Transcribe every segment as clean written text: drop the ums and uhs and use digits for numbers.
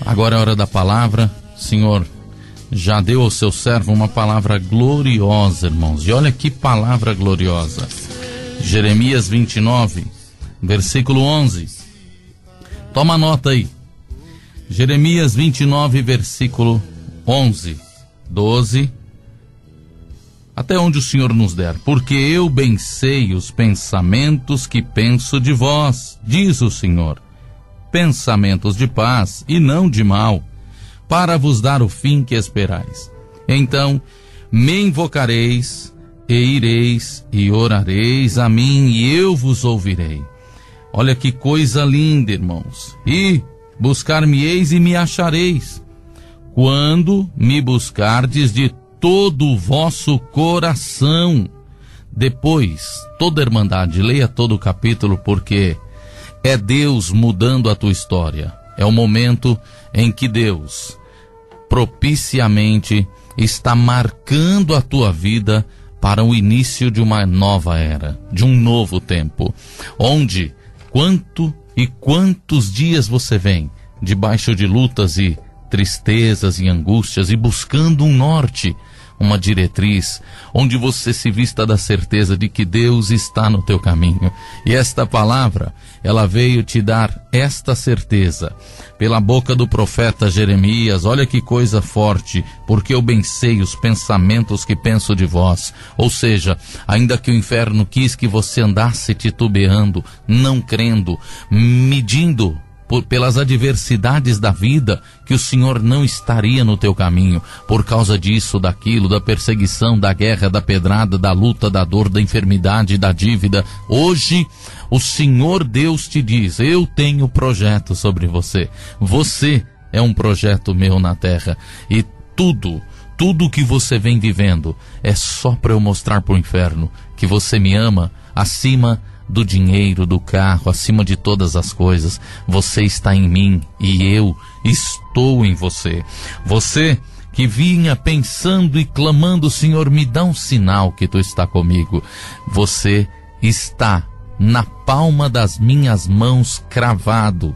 Agora é a hora da palavra. Senhor, já deu ao seu servo uma palavra gloriosa, irmãos. E olha que palavra gloriosa. Jeremias 29, versículo 11. Toma nota aí. Jeremias 29, versículo 11, 12, até onde o Senhor nos der. Porque eu bem sei os pensamentos que penso de vós, diz o Senhor, pensamentos de paz e não de mal, para vos dar o fim que esperais. Então me invocareis, e ireis e orareis a mim, e eu vos ouvirei. Olha que coisa linda, irmãos. E buscar-me-eis e me achareis, quando me buscardes de todo o vosso coração. Depois, toda irmandade, leia todo o capítulo, porque é Deus mudando a tua história. É o momento em que Deus propiciamente está marcando a tua vida para o início de uma nova era, de um novo tempo, onde quantos dias você vem debaixo de lutas e tristezas e angústias e buscando um norte, uma diretriz, onde você se vista da certeza de que Deus está no teu caminho. E esta palavra, ela veio te dar esta certeza pela boca do profeta Jeremias. Olha que coisa forte, porque eu bem sei os pensamentos que penso de vós. Ou seja, ainda que o inferno quis que você andasse titubeando, não crendo, medindo pelas adversidades da vida, que o Senhor não estaria no teu caminho, por causa disso, daquilo, da perseguição, da guerra, da pedrada, da luta, da dor, da enfermidade, da dívida. Hoje, o Senhor Deus te diz: eu tenho projeto sobre você. Você é um projeto meu na terra. E tudo que você vem vivendo é só para eu mostrar para o inferno que você me ama acima do dinheiro, do carro, acima de todas as coisas. Você está em mim e eu estou em você. Você que vinha pensando e clamando: Senhor, me dá um sinal que tu está comigo. Você está na palma das minhas mãos cravada.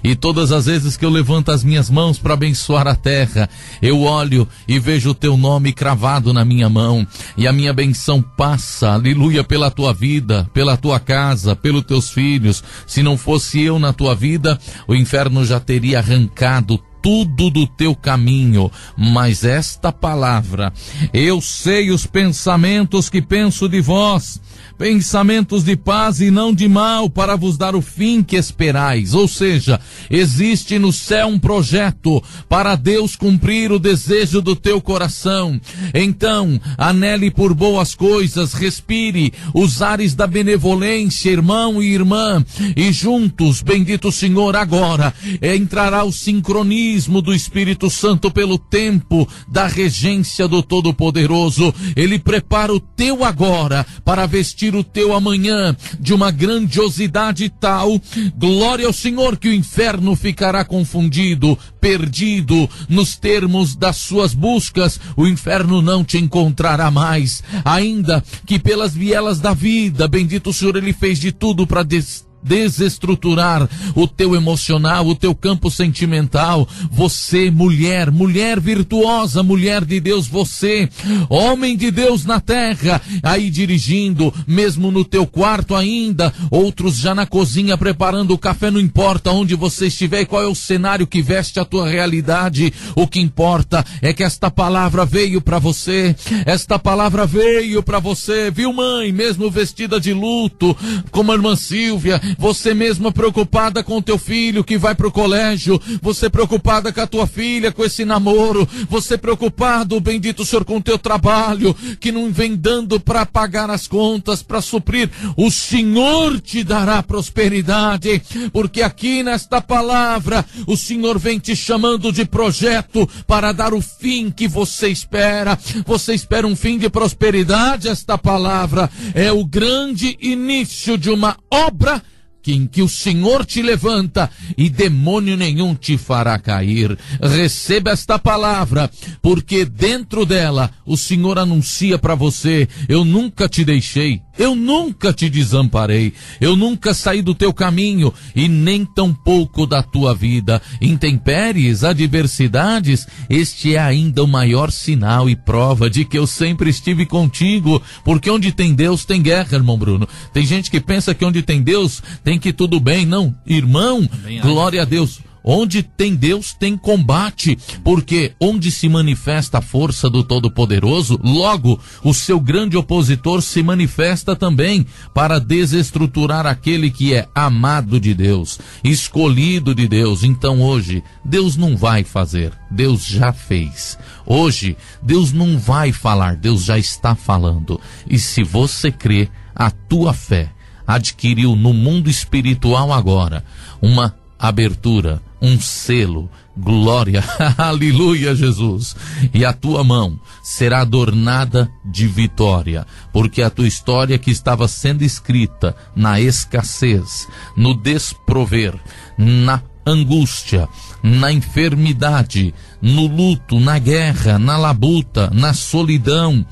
E todas as vezes que eu levanto as minhas mãos para abençoar a terra, eu olho e vejo o teu nome cravado na minha mão, e a minha benção passa, aleluia, pela tua vida, pela tua casa, pelos teus filhos. Se não fosse eu na tua vida, o inferno já teria arrancado tudo do teu caminho. Mas esta palavra: eu sei os pensamentos que penso de vós, pensamentos de paz e não de mal, para vos dar o fim que esperais. Ou seja, existe no céu um projeto para Deus cumprir o desejo do teu coração. Então, anele por boas coisas, respire os ares da benevolência, irmão e irmã, e juntos, bendito Senhor, agora entrará o sincronismo do Espírito Santo pelo tempo da regência do Todo-Poderoso. Ele prepara o teu agora para vestir o teu amanhã de uma grandiosidade tal, glória ao Senhor, que o inferno ficará confundido, perdido nos termos das suas buscas. O inferno não te encontrará mais, ainda que pelas vielas da vida, bendito Senhor, ele fez de tudo para desestruturar o teu emocional, o teu campo sentimental. Você, mulher virtuosa, mulher de Deus, você, homem de Deus na terra, aí dirigindo, mesmo no teu quarto ainda, outros já na cozinha preparando o café, não importa onde você estiver e qual é o cenário que veste a tua realidade, o que importa é que esta palavra veio para você, viu, mãe, mesmo vestida de luto, como a irmã Silvia, você mesma preocupada com o teu filho que vai pro colégio, você preocupada com a tua filha, com esse namoro, você preocupado, bendito Senhor, com o teu trabalho, que não vem dando para pagar as contas, para suprir. O Senhor te dará prosperidade, porque aqui nesta palavra, o Senhor vem te chamando de projeto para dar o fim que você espera. Você espera um fim de prosperidade? Esta palavra é o grande início de uma obra em que o Senhor te levanta e demônio nenhum te fará cair. Receba esta palavra, porque dentro dela o Senhor anuncia para você: eu nunca te deixei, eu nunca te desamparei, eu nunca saí do teu caminho e nem tampouco da tua vida. Intempéries, adversidades, este é ainda o maior sinal e prova de que eu sempre estive contigo, porque onde tem Deus tem guerra, irmão Bruno. Tem gente que pensa que onde tem Deus tem que tudo bem. Não, irmão, glória a Deus. Onde tem Deus tem combate, porque onde se manifesta a força do Todo-Poderoso, logo o seu grande opositor se manifesta também para desestruturar aquele que é amado de Deus, escolhido de Deus. Então hoje, Deus não vai fazer, Deus já fez. Hoje, Deus não vai falar, Deus já está falando. E se você crê, a tua fé adquiriu no mundo espiritual agora uma abertura, um selo, glória, aleluia, Jesus. E a tua mão será adornada de vitória, porque a tua história que estava sendo escrita na escassez, no desprover, na angústia, na enfermidade, no luto, na guerra, na labuta, na solidão,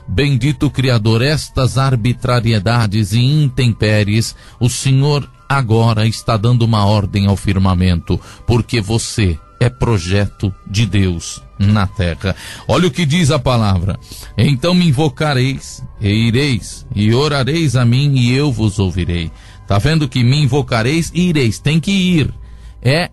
bendito Criador, estas arbitrariedades e intempéries, o Senhor agora está dando uma ordem ao firmamento, porque você é projeto de Deus na terra. Olha o que diz a palavra: então me invocareis, e ireis, e orareis a mim, e eu vos ouvirei. Tá vendo que me invocareis e ireis, tem que ir. É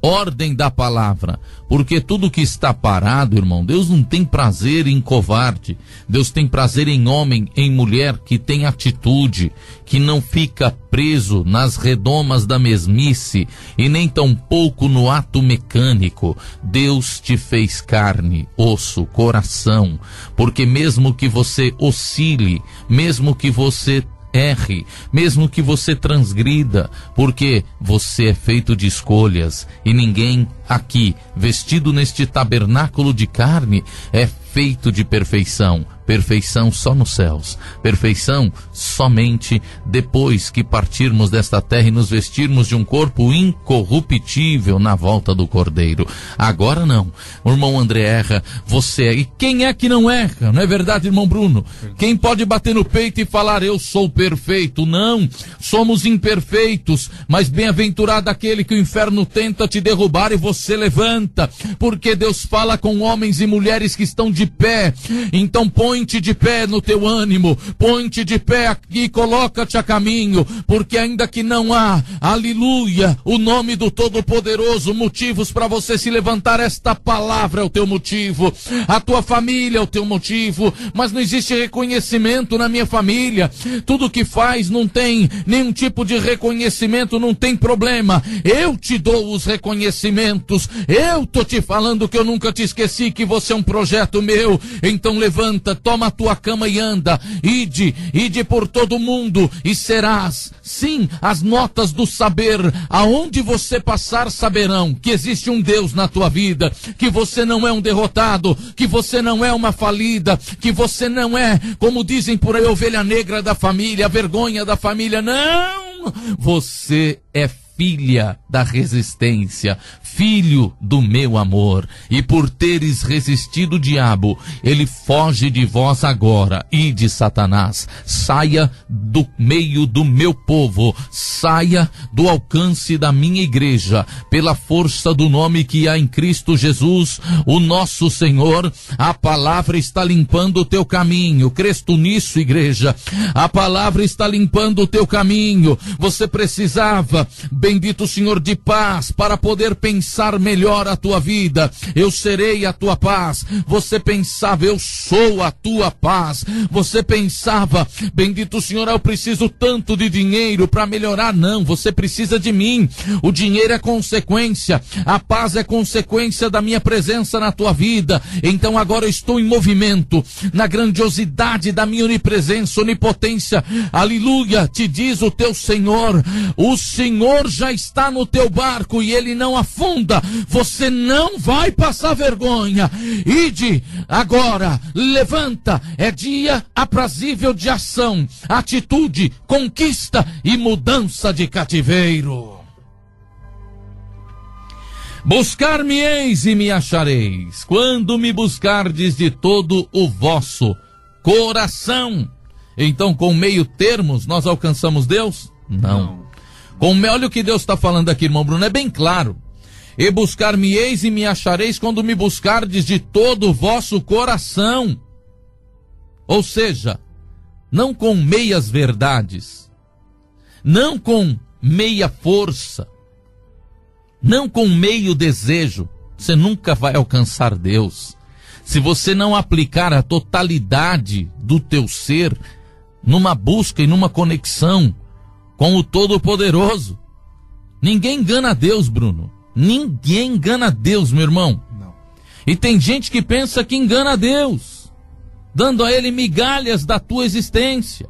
ordem da palavra, porque tudo que está parado, irmão, Deus não tem prazer em covarde, Deus tem prazer em homem, em mulher que tem atitude, que não fica preso nas redomas da mesmice e nem tampouco no ato mecânico. Deus te fez carne, osso, coração, porque mesmo que você oscile, mesmo que você erre, mesmo que você transgrida, porque você é feito de escolhas e ninguém aqui, vestido neste tabernáculo de carne, é feito de perfeição. Perfeição só nos céus, perfeição somente depois que partirmos desta terra e nos vestirmos de um corpo incorruptível na volta do Cordeiro. Agora não, o irmão André erra, você é, e quem é que não erra? Não é verdade, irmão Bruno? Quem pode bater no peito e falar eu sou perfeito? Não, somos imperfeitos, mas bem-aventurado aquele que o inferno tenta te derrubar e você levanta, porque Deus fala com homens e mulheres que estão de pé. Então põe-te de pé no teu ânimo, põe-te de pé aqui, coloca-te a caminho, porque ainda que não há, aleluia, o nome do Todo-Poderoso, motivos para você se levantar, esta palavra é o teu motivo, a tua família é o teu motivo, mas não existe reconhecimento na minha família, tudo que faz não tem nenhum tipo de reconhecimento, não tem problema, eu te dou os reconhecimentos, eu tô te falando que eu nunca te esqueci, que você é um projeto meu. Então levanta, toma a tua cama e anda, ide por todo mundo e serás, sim, as notas do saber, aonde você passar saberão que existe um Deus na tua vida, que você não é um derrotado, que você não é uma falida, que você não é, como dizem por aí, ovelha negra da família, a vergonha da família, não, você é filha da resistência, filho do meu amor, e por teres resistido o diabo, ele foge de vós agora. Ide, Satanás, saia do meio do meu povo, saia do alcance da minha igreja, pela força do nome que há em Cristo Jesus, o nosso Senhor. A palavra está limpando o teu caminho, crês tu nisso, igreja? A palavra está limpando o teu caminho. Você precisava, bendito Senhor, de paz para poder pensar melhor a tua vida. Eu serei a tua paz. Você pensava, eu sou a tua paz. Você pensava, bendito Senhor, eu preciso tanto de dinheiro para melhorar. Não, você precisa de mim. O dinheiro é consequência, a paz é consequência da minha presença na tua vida. Então agora eu estou em movimento, na grandiosidade da minha onipresença, onipotência. Aleluia, te diz o teu Senhor. O Senhor já está no teu barco e ele não afunda. Você não vai passar vergonha. Ide agora, levanta. É dia aprazível de ação, atitude, conquista e mudança de cativeiro. Buscar-me-eis e me achareis, quando me buscardes de todo o vosso coração. Então, com meio termos, nós alcançamos Deus? Não. Olha o que Deus está falando aqui, irmão Bruno, é bem claro. E buscar-me-eis e me achareis quando me buscardes de todo o vosso coração. Ou seja, não com meias verdades, não com meia força, não com meio desejo, você nunca vai alcançar Deus. Se você não aplicar a totalidade do teu ser numa busca e numa conexão com o Todo-Poderoso. Ninguém engana a Deus, Bruno. Ninguém engana a Deus, meu irmão. Não. E tem gente que pensa que engana a Deus, dando a Ele migalhas da tua existência,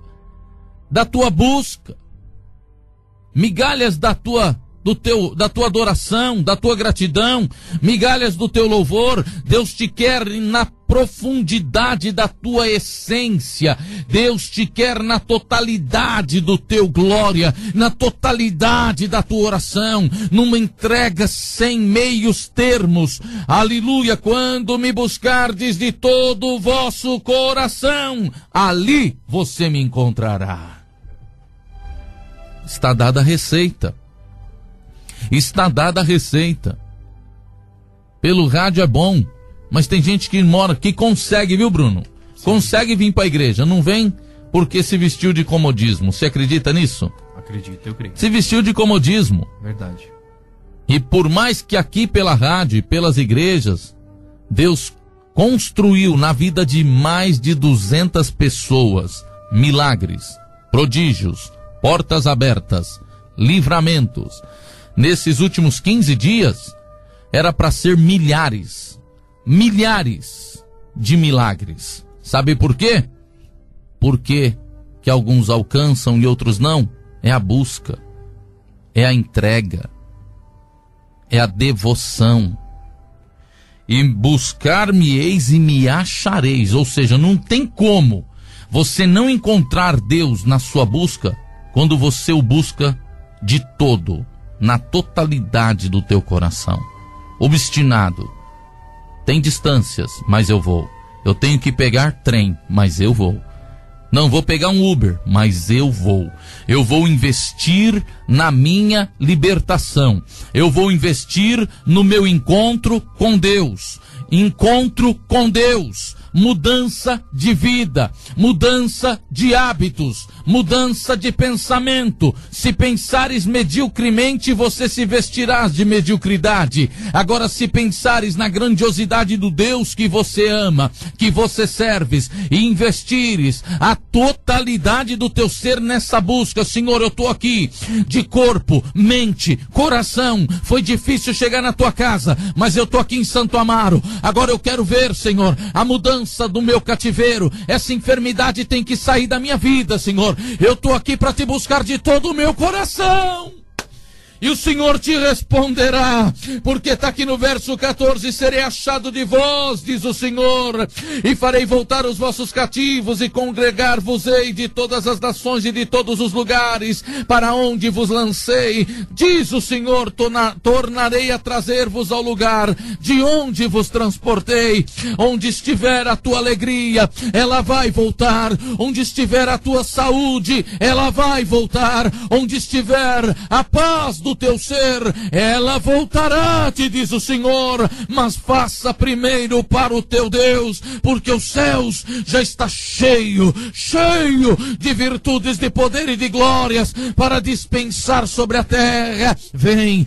da tua busca, migalhas da tua adoração, da tua gratidão, migalhas do teu louvor. Deus te quer na profundidade da tua essência. Deus te quer na totalidade do teu glória, na totalidade da tua oração, numa entrega sem meios termos. Aleluia! Quando me buscardes de todo o vosso coração, ali você me encontrará. Está dada a receita. Está dada a receita. Pelo rádio é bom, mas tem gente que consegue, viu, Bruno? Sim. Consegue vir para a igreja, não vem porque se vestiu de comodismo. Você acredita nisso? Acredito, eu creio. Se vestiu de comodismo. Verdade. E por mais que aqui pela rádio e pelas igrejas, Deus construiu na vida de mais de 200 pessoas milagres, prodígios, portas abertas, livramentos. Nesses últimos 15 dias, era para ser milhares de milagres. Sabe por quê? Porque que alguns alcançam e outros não? É a busca, é a entrega, é a devoção. E buscar-me-eis e me achareis. Ou seja, não tem como você não encontrar Deus na sua busca quando você o busca de todo, na totalidade do teu coração. Obstinado. Tem distâncias, mas eu vou. Eu tenho que pegar trem, mas eu vou. Não vou pegar um Uber, mas eu vou. Eu vou investir na minha libertação. Eu vou investir no meu encontro com Deus. Encontro com Deus. Mudança de vida, mudança de hábitos, mudança de pensamento. Se pensares mediocremente, você se vestirás de mediocridade. Agora, se pensares na grandiosidade do Deus que você ama, que você serves, e investires a totalidade do teu ser nessa busca, Senhor, eu estou aqui de corpo, mente, coração. Foi difícil chegar na tua casa, mas eu estou aqui em Santo Amaro. Agora eu quero ver, Senhor, a mudança do meu cativeiro. Essa enfermidade tem que sair da minha vida, Senhor. Eu estou aqui para te buscar de todo o meu coração. E o Senhor te responderá, porque está aqui no verso 14, serei achado de vós, diz o Senhor, e farei voltar os vossos cativos, e congregar-vos-ei de todas as nações e de todos os lugares, para onde vos lancei, diz o Senhor, tornarei a trazer-vos ao lugar, de onde vos transportei. Onde estiver a tua alegria, ela vai voltar. Onde estiver a tua saúde, ela vai voltar. Onde estiver a paz do teu ser, ela voltará, te diz o Senhor. Mas faça primeiro para o teu Deus, porque os céus já está cheio de virtudes, de poder e de glórias para dispensar sobre a terra. Vem,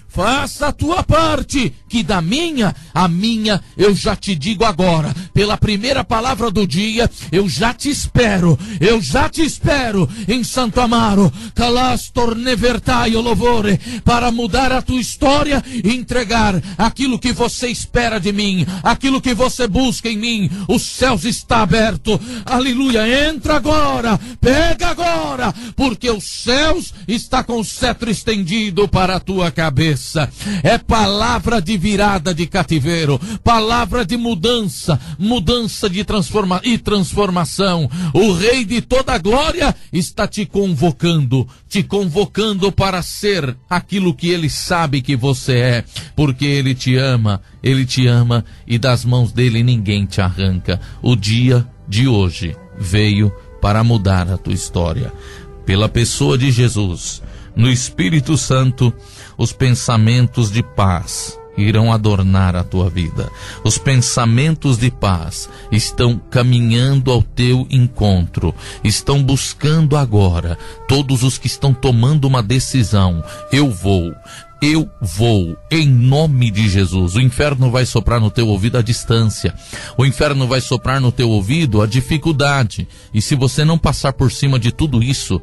faça a tua parte, que da minha, a minha eu já te digo agora, pela primeira palavra do dia. Eu já te espero em Santo Amaro, Calastor Nevertai o louvore, para mudar a tua história e entregar aquilo que você espera de mim, aquilo que você busca em mim. Os céus está aberto, aleluia. Entra agora, pega agora, porque os céus está com o cetro estendido para a tua cabeça. É palavra de virada de cativeiro, palavra de mudança de transformação. O Rei de toda a glória está te convocando para ser aquilo que Ele sabe que você é, porque Ele te ama e das mãos dele ninguém te arranca. O dia de hoje veio para mudar a tua história. Pela pessoa de Jesus, no Espírito Santo, os pensamentos de paz irão adornar a tua vida. Os pensamentos de paz estão caminhando ao teu encontro, estão buscando agora. Todos os que estão tomando uma decisão: eu vou, em nome de Jesus. O inferno vai soprar no teu ouvido a distância, o inferno vai soprar no teu ouvido a dificuldade, e se você não passar por cima de tudo isso,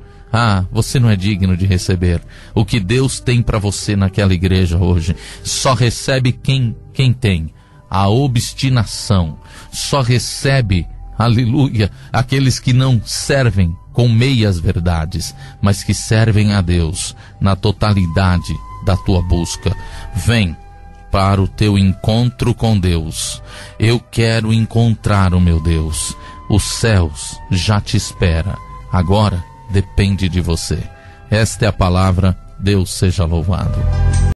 você não é digno de receber o que Deus tem para você naquela igreja hoje. Só recebe quem tem a obstinação, só recebe, aleluia, aqueles que não servem com meias verdades, mas que servem a Deus na totalidade da tua busca. Vem para o teu encontro com Deus. Eu quero encontrar o meu Deus. Os céus já te esperam. Agora depende de você. Esta é a palavra. Deus seja louvado.